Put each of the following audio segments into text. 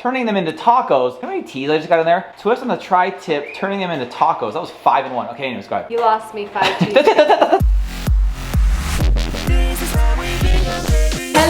turning them into tacos. How many T's I just got in there? Twist on the tri-tip, turning them into tacos. That was 5 in 1. Okay, anyways, go ahead. You lost me 5 T's.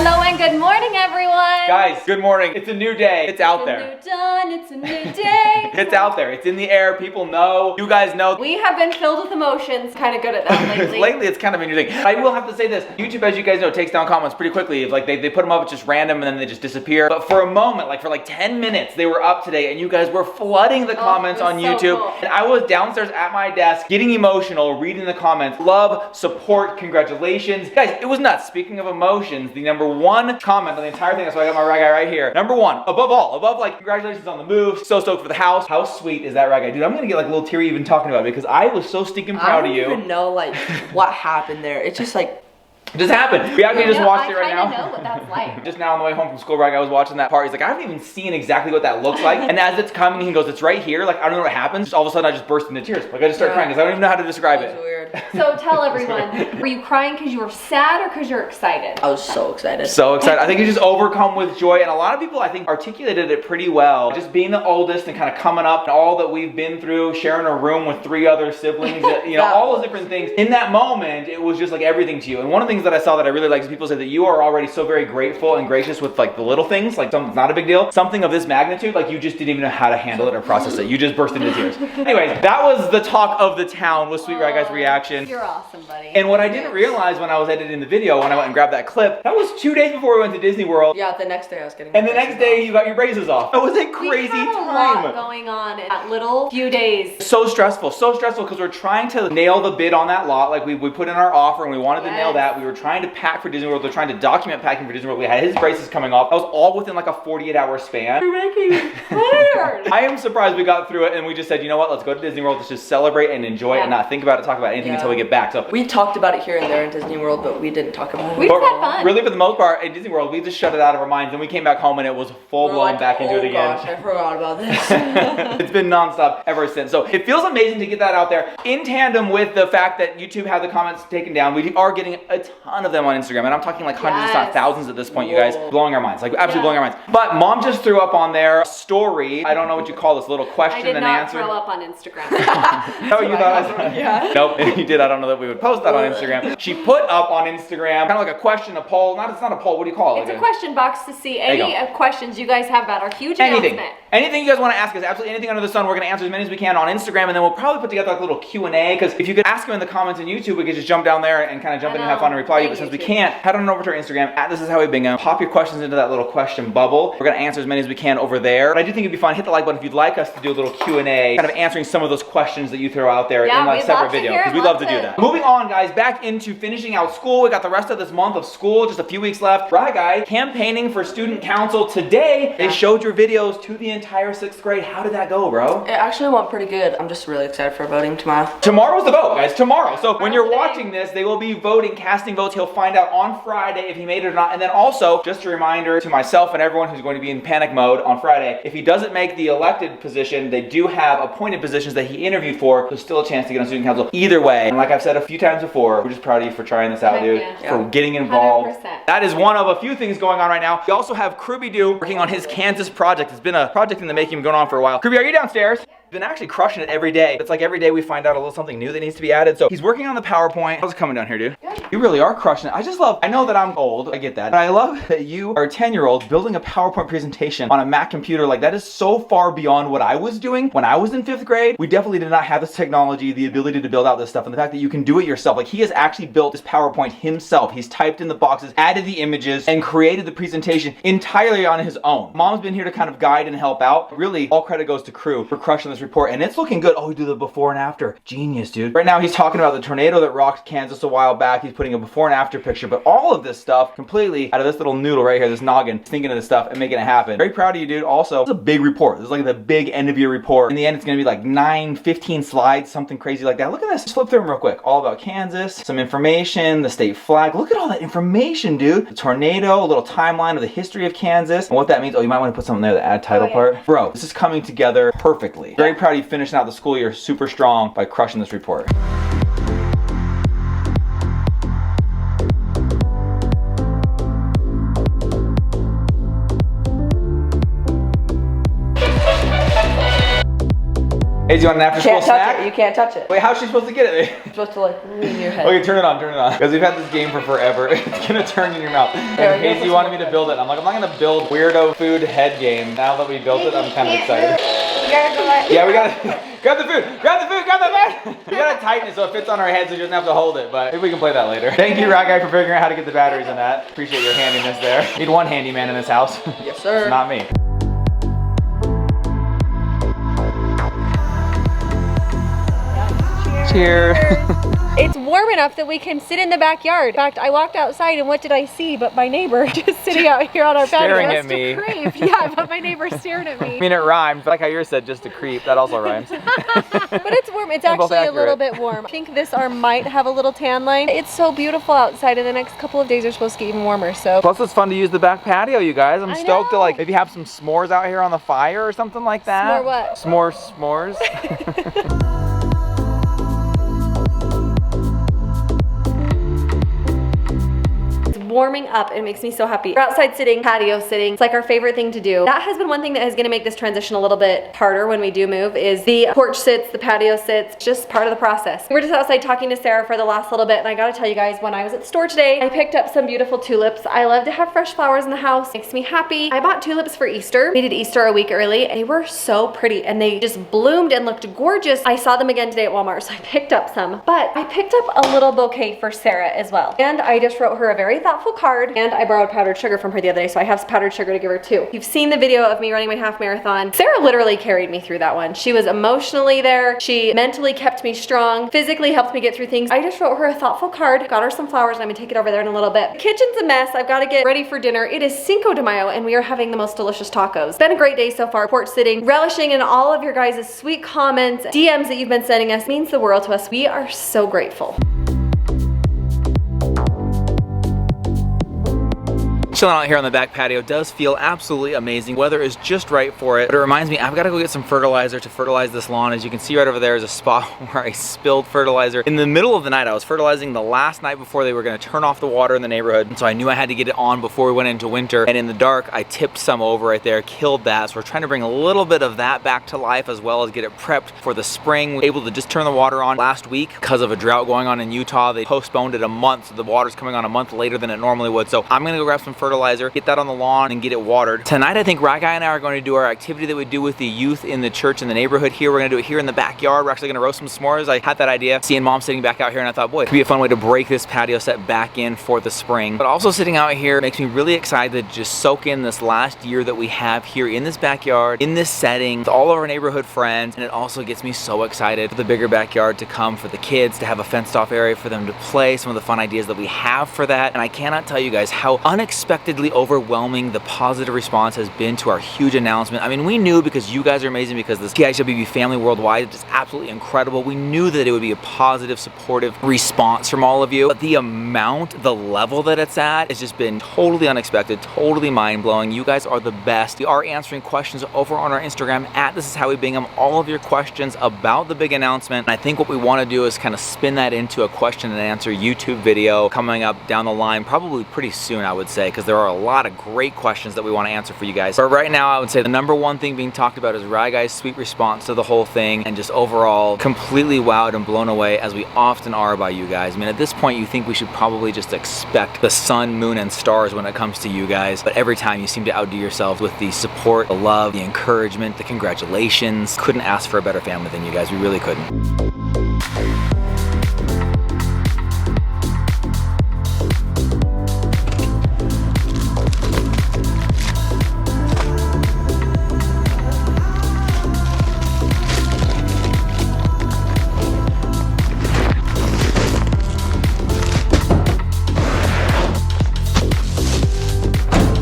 Hello and good morning, everyone. Guys, good morning. It's a new day. It's out there. It's a new dawn. It's a new day. It's out there. It's in the air. People know. You guys know. We have been filled with emotions. Kind of good at that lately. Lately, it's kind of interesting. I will have to say this. YouTube, as you guys know, takes down comments pretty quickly. Like they put them up, it's just random, and then they just disappear. But for a moment, like for 10 minutes, they were up today, and you guys were flooding the comments on YouTube. Cool. And I was downstairs at my desk, getting emotional, reading the comments. Love, support, congratulations. Guys, it was nuts. Speaking of emotions, the number one comment on the entire thing, that's why I got my rag guy right here. Number one, above all, above congratulations on the move. So stoked for the house. How sweet is that rag guy? Dude, I'm gonna get a little teary even talking about it because I was so stinking proud of you. I don't even know what happened there. It's just like, it just happened. We actually just watched it right now. I know what that's like. Just now on the way home from school, right? I was watching that part. He's like, I haven't even seen exactly what that looks like. And as it's coming, he goes, it's right here. Like, I don't know what happens. Just all of a sudden, I just burst into tears. Like, I just start crying because I don't even know how to describe it. Weird. So tell everyone, were you crying because you were sad or because you're excited? I was so excited. So excited. I think it's just overcome with joy. And a lot of people, I think, articulated it pretty well. Just being the oldest and kind of coming up and all that we've been through, sharing a room with 3 other siblings, you know, all those different things. In that moment, it was just like everything to you. And one of the things that I saw that I really like is people say that you are already so very grateful and gracious with the little things, like something's not a big deal. Something of this magnitude, like you just didn't even know how to handle it or process it. You just burst into tears. Anyways, that was the talk of the town with Sweet Rag Guy's reaction. You're awesome, buddy. And what I didn't realize when I was editing the video, when I went and grabbed that clip, that was 2 days before we went to Disney World. Yeah, the next day I was getting. And the next day you got your braces off. It was a crazy we had a lot going on in that little few days. So stressful because we're trying to nail the bid on that lot. Like we put in our offer and we wanted to nail that. We were trying to pack for Disney World. We're trying to document packing for Disney World. We had his braces coming off. That was all within like a 48-hour span. You're making me tired. I am surprised we got through it and we just said, you know what, let's go to Disney World. Let's just celebrate and enjoy it and not think about it, talk about anything until we get back. So we talked about it here and there in Disney World, but we didn't talk about it. We just had fun. Really, for the most part, at Disney World, we just shut it out of our minds. And we came back home and it was full-blown back into it again. Gosh, I forgot about this. It's been nonstop ever since. So it feels amazing to get that out there in tandem with the fact that YouTube had the comments taken down. We are getting a ton of them on Instagram. And I'm talking like hundreds, if not thousands at this point, you guys. Blowing our minds. Like absolutely blowing our minds. But Mom just threw up on their story. I don't know what you call this, little question and answer. I did not throw up on Instagram. No, you thought Yeah. Nope, you did. I don't know that we would post that on Instagram. She put up on Instagram kind of like a question, a poll. It's not a poll. What do you call it? It's a question box to see any questions you guys have about our huge announcement. Anything you guys want to ask us, absolutely anything under the sun, we're going to answer as many as we can on Instagram, and then we'll probably put together like a little Q&A, because if you could ask them in the comments on YouTube, we could just jump down there and kind of jump in and have fun and reply to you, but since we can't, head on over to our Instagram, @ThisIsHowWB Bingham, pop your questions into that little question bubble. We're going to answer as many as we can over there, but I do think it'd be fun. Hit the like button if you'd like us to do a little Q&A, kind of answering some of those questions that you throw out there in a separate video, because we love to do that. Moving on, guys, back into finishing out school. We got the rest of this month of school, just a few weeks left. Right, guys, campaigning for student council today. They showed your videos to the entire 6th grade. How did that go, bro? It actually went pretty good. I'm just really excited for voting tomorrow. Tomorrow's the vote, guys. Tomorrow. So when you're watching this, they will be voting, casting votes. He'll find out on Friday if he made it or not. And then also, just a reminder to myself and everyone who's going to be in panic mode on Friday, if he doesn't make the elected position, they do have appointed positions that he interviewed for. There's still a chance to get on student council. Either way, and like I've said a few times before, we're just proud of you for trying this out, dude. For getting involved. 100%. That is one of a few things going on right now. We also have Krubby working on his Kansas project. It's been a project in the making going on for a while. Krubby, are you downstairs? Been actually crushing it every day. It's like every day we find out a little something new that needs to be added. So he's working on the PowerPoint. How's it coming down here, dude? You really are crushing it. I know that I'm old, I get that, but I love that you are a 10-year-old building a PowerPoint presentation on a Mac computer. Like, that is so far beyond what I was doing when I was in 5th grade. We definitely did not have this technology, the ability to build out this stuff, and the fact that you can do it yourself. Like, he has actually built this PowerPoint himself. He's typed in the boxes, added the images, and created the presentation entirely on his own. Mom's been here to kind of guide and help out. Really, all credit goes to Crew for crushing this report, and it's looking good. Oh, we do the before and after. Genius, dude. Right now, he's talking about the tornado that rocked Kansas a while back. He's putting a before and after picture, but all of this stuff completely out of this little noodle right here, this noggin, thinking of this stuff and making it happen. Very proud of you, dude. Also, it's a big report. This is like the big end of year report. In the end, it's gonna be like 9, 15 slides, something crazy like that. Look at this. Just flip through them real quick. All about Kansas, some information, the state flag. Look at all that information, dude. The tornado, a little timeline of the history of Kansas, and what that means. Oh, you might want to put something there, the add title part. Bro, this is coming together perfectly. Very proud of you finishing out the school year super strong by crushing this report. Hey, do you want an after school Can't touch snack? it. You can't touch it. Wait, how's she supposed to get it? You're supposed to like lean your head. Okay, turn it on, Because we've had this game for forever. It's gonna turn in your mouth. And Casey wanted me to build it. I'm like, I'm not gonna build weirdo food head game. Now that we built it, I'm kind of excited. Yeah, we gotta grab the food, grab the food, grab the food. We gotta tighten it so it fits on our head so she doesn't have to hold it, but maybe we can play that later. Thank you, Rat Guy, for figuring out how to get the batteries in that. Appreciate your handiness there. Need one handyman in this house. Yes, sir. It's not me. Cheers. It's warm enough that we can sit in the backyard. In fact, I walked outside and what did I see but my neighbor just sitting out here on our patio. Staring at me. Depraved. Yeah, but my neighbor's staring at me. I mean, it rhymes, but like how yours said, just to creep. That also rhymes. But it's warm. It's They're both actually a little accurate. bit warm. I think this arm might have a little tan line. It's so beautiful outside and the next couple of days are supposed to get even warmer, so. Plus, it's fun to use the back patio, you guys. I'm I stoked to know. like maybe have some s'mores out here on the fire or something like that. S'more what? S'mores. Warming up. It makes me so happy. We're outside sitting, patio sitting. It's like our favorite thing to do. That has been one thing that is going to make this transition a little bit harder when we do move is the porch sits, the patio sits, just part of the process. We're just outside talking to Sarah for the last little bit and I gotta tell you guys, when I was at the store today, I picked up some beautiful tulips. I love to have fresh flowers in the house. Makes me happy. I bought tulips for Easter. We did Easter a week early and they were so pretty and they just bloomed and looked gorgeous. I saw them again today at Walmart, so I picked up some. But I picked up a little bouquet for Sarah as well. And I just wrote her a very thoughtful card and I borrowed powdered sugar from her the other day, so I have some powdered sugar to give her too. You've seen the video of me running my half marathon. Sarah literally carried me through that one. She was emotionally there. She mentally kept me strong, physically helped me get through things. I just wrote her a thoughtful card, got her some flowers, and I'm gonna take it over there in a little bit. The kitchen's a mess. I've got to get ready for dinner. It is Cinco de Mayo and we are having the most delicious tacos. It's been a great day so far. Porch sitting, relishing in all of your guys' sweet comments, DMs that you've been sending us. It means the world to us. We are so grateful. Chilling out here on the back patio does feel absolutely amazing. Weather is just right for it, but it reminds me I've got to go get some fertilizer to fertilize this lawn. As you can see right over there is a spot where I spilled fertilizer in the middle of the night. I was fertilizing the last night before they were going to turn off the water in the neighborhood, and so I knew I had to get it on before we went into winter, and in the dark I tipped some over right there, killed that. So we're trying to bring a little bit of that back to life as well as get it prepped for the spring. We were able to just turn the water on last week because of a drought going on in Utah. They postponed it a month, so the water's coming on a month later than it normally would. So I'm gonna go grab some fertilizer, get that on the lawn and get it watered. Tonight I think Rat Guy and I are going to do our activity that we do with the youth in the church in the neighborhood here. We're gonna do it here in the backyard. We're actually gonna roast some s'mores. I had that idea seeing Mom sitting back out here and I thought, boy, it could be a fun way to break this patio set back in for the spring. But also sitting out here makes me really excited to just soak in this last year that we have here in this backyard, in this setting, with all of our neighborhood friends. And it also gets me so excited for the bigger backyard to come, for the kids to have a fenced off area for them to play, some of the fun ideas that we have for that. And I cannot tell you guys how unexpectedly overwhelming the positive response has been to our huge announcement. I mean, we knew, because you guys are amazing, because this TIHWB family worldwide is absolutely incredible. We knew that it would be a positive, supportive response from all of you. But the amount, the level that it's at has just been totally unexpected, totally mind-blowing. You guys are the best. We are answering questions over on our Instagram at This Is How We Bingham, all of your questions about the big announcement. And I think what we want to do is kind of spin that into a question and answer YouTube video coming up down the line, probably pretty soon, I would say, because there are a lot of great questions that we want to answer for you guys. But right now, I would say the number one thing being talked about is Rat Guy's sweet response to the whole thing, and just overall completely wowed and blown away, as we often are by you guys. I mean, at this point, you think we should probably just expect the sun, moon, and stars when it comes to you guys. But every time you seem to outdo yourselves with the support, the love, the encouragement, the congratulations. Couldn't ask for a better family than you guys. We really couldn't.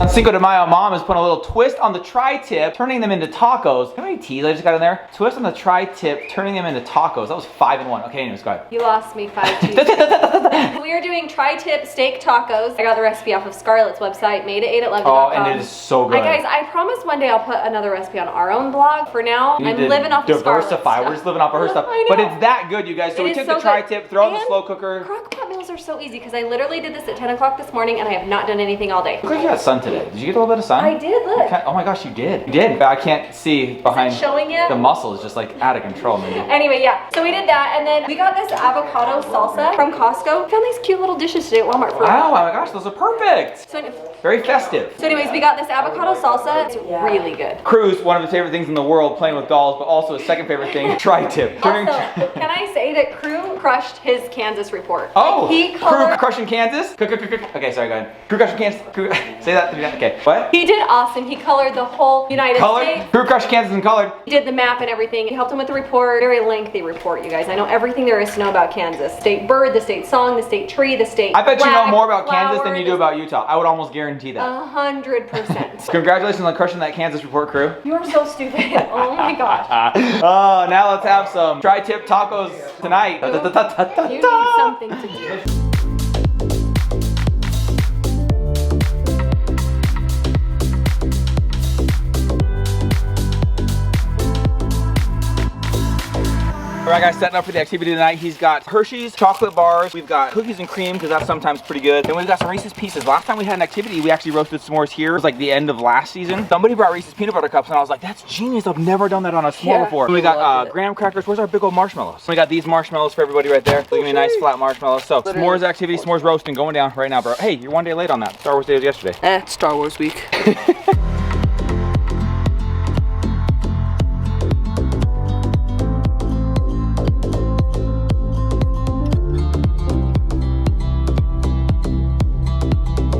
On Cinco de Mayo, Mom is putting a little twist on the tri-tip, turning them into tacos. How many T's I just got in there? Twist on the tri-tip, turning them into tacos. That was 5 in 1. Okay, anyways, go ahead. You lost me 5 T's. We are doing tri-tip steak tacos. I got the recipe off of Scarlett's website, madeat811.com. Oh, and it is so good. Guys, I promise one day I'll put another recipe on our own blog. For now, I'm living off of Scarlett's diversify. We're just living off of her stuff. I know. But it's that good, you guys. So we took the tri-tip, throw it in the slow cooker. Crock-pot meals are so easy because I literally did this at 10 o'clock this morning and I have not done anything all day. Looks like you got sun today. Did you get a little bit of sun? I did, look. Oh my gosh, you did. You did. But I can't see behind. Showing you? The muscle is just like out of control, Mindy. Anyway, yeah. So we did that, and then we got this avocado salsa from Costco. Found these cute little dishes today at Walmart for. Wow, oh my gosh, those are perfect. So, very festive. So anyways, we got this avocado salsa. It's really good. Cruz, one of his favorite things in the world, playing with dolls, but also his second favorite thing, tri-tip. Also, can I say that Crew crushed his Kansas report? Oh, he Crew crushing Kansas? Okay, sorry, go ahead. Crew crushing Kansas. Say that 3 times. Okay, what? He did awesome. He colored the whole United States. Crew crushed Kansas and colored. He did the map and everything. He helped him with the report. Very lengthy report, you guys. I know everything there is to know about Kansas. State bird, the state song, the state tree, the state I bet flag, you know more about flower, Kansas than you do about Utah. I would almost guarantee that. 100%. Congratulations on crushing that Kansas report, Crew. You are so stupid. Oh my gosh. Oh, now let's have some tri-tip tacos tonight. You need something to do. Alright guys, setting up for the activity tonight. He's got Hershey's chocolate bars. We've got cookies and cream because that's sometimes pretty good. Then we've got some Reese's Pieces. Last time we had an activity, we actually roasted s'mores here. It was like the end of last season. Somebody brought Reese's peanut butter cups and I was like, that's genius. I've never done that on a s'more before. And we got graham crackers. Where's our big old marshmallows? We got these marshmallows for everybody right there. Look at me, nice flat marshmallows. So s'mores activity, s'mores roasting going down right now, bro. Hey, you're one day late on that. Star Wars Day was yesterday. It's Star Wars week.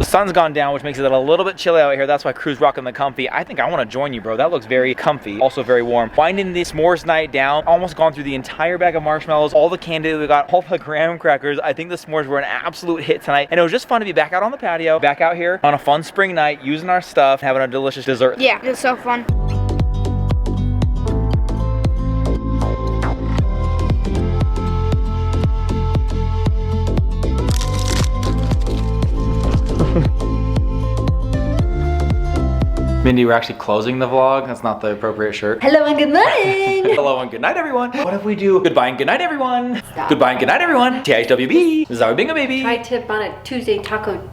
Sun's gone down, which makes it a little bit chilly out here. That's why Crew's rocking the comfy. I think I want to join you, bro. That looks very comfy, also very warm. Winding this s'mores night down, almost gone through the entire bag of marshmallows, all the candy we got, all the graham crackers. I think the s'mores were an absolute hit tonight, and it was just fun to be back out on the patio, back out here on a fun spring night, using our stuff, having a delicious dessert. Yeah, it was so fun. Mindy, we're actually closing the vlog. That's not the appropriate shirt. Hello and good morning. Hello and good night, everyone. What if we do goodbye and good night, everyone? Stop. Goodbye and good night, everyone. TIHWB. This is our Bingham, baby. Tri-tip on a Tuesday taco.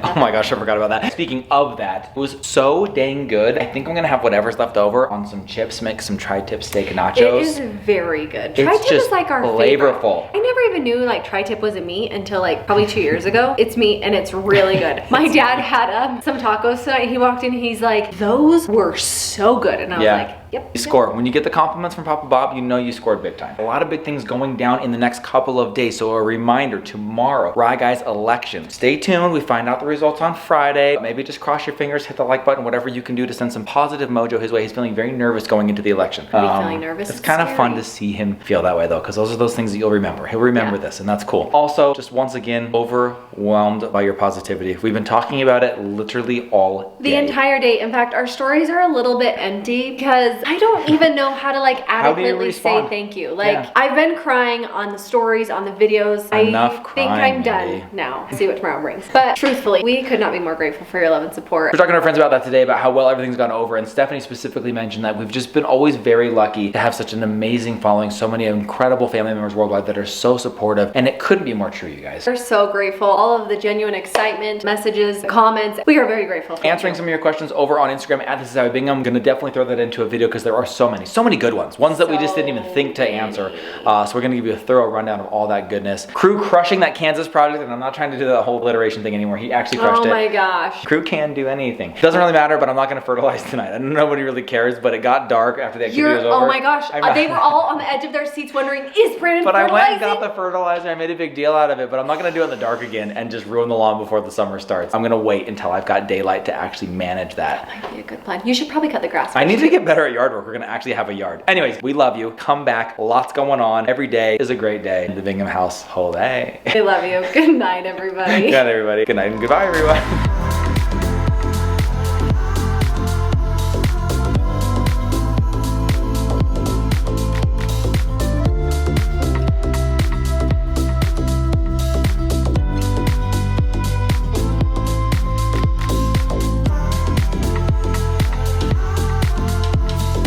Oh my gosh, I forgot about that. Speaking of that, it was so dang good. I think I'm gonna have whatever's left over on some chips, make some tri-tip steak nachos. It is very good. Tri-tip is like our flavorful. favorite. I never even knew like tri-tip was a meat until like probably 2 years ago. It's meat and it's really good. My dad had some tacos tonight. He walked in and he's like, those were so good. And I was like, yep. You score. When you get the compliments from Papa Bob, you know you scored big time. A lot of big things going down in the next couple of days. So a reminder, tomorrow, Rye Guys election. Stay tuned. We find out the results on Friday. Maybe just cross your fingers, hit the like button, whatever you can do to send some positive mojo his way. He's feeling very nervous going into the election. Are you feeling nervous? It's kind of fun to see him feel that way though, because those are those things that you'll remember. He'll remember this, and that's cool. Also, just once again, overwhelmed by your positivity. We've been talking about it literally all day. The entire day. In fact, our stories are a little bit empty because I don't even know how to like adequately say thank you. Like I've been crying on the stories, on the videos. Enough I think I'm done now. See what tomorrow brings. But truthfully, we could not be more grateful for your love and support. We're talking to our friends about that today, about how well everything's gone over, and Stephanie specifically mentioned that we've just been always very lucky to have such an amazing following, so many incredible family members worldwide that are so supportive, and it couldn't be more true, you guys. We're so grateful. All of the genuine excitement, messages, comments, we are very grateful for. Answering some of your questions over on Instagram at This Is How Bingham. I'm gonna definitely throw that into a video because there are so many good ones that we just didn't even think to answer. So we're gonna give you a thorough rundown of all that goodness. Crew crushing that Kansas project, and I'm not trying to do the whole alliteration thing anymore. He actually crushed it. Oh my gosh. Crew can do anything. It doesn't really matter, but I'm not gonna fertilize tonight. I know nobody really cares, but it got dark after the activity was over. Oh my gosh. They were all on the edge of their seats wondering, is Brandon But fertilizing? I went and got the fertilizer. I made a big deal out of it, but I'm not gonna do it in the dark again and just ruin the lawn before the summer starts. I'm gonna wait until I've got daylight to actually manage that. That might be a good plan. You should probably cut the grass first. I need to get better at yard work. We're gonna actually have a yard. Anyways, we love you. Come back. Lots going on. Every day is a great day in the Bingham household. Hey. I love you. Good night, everybody. Good night, everybody. Good night and goodbye, everyone.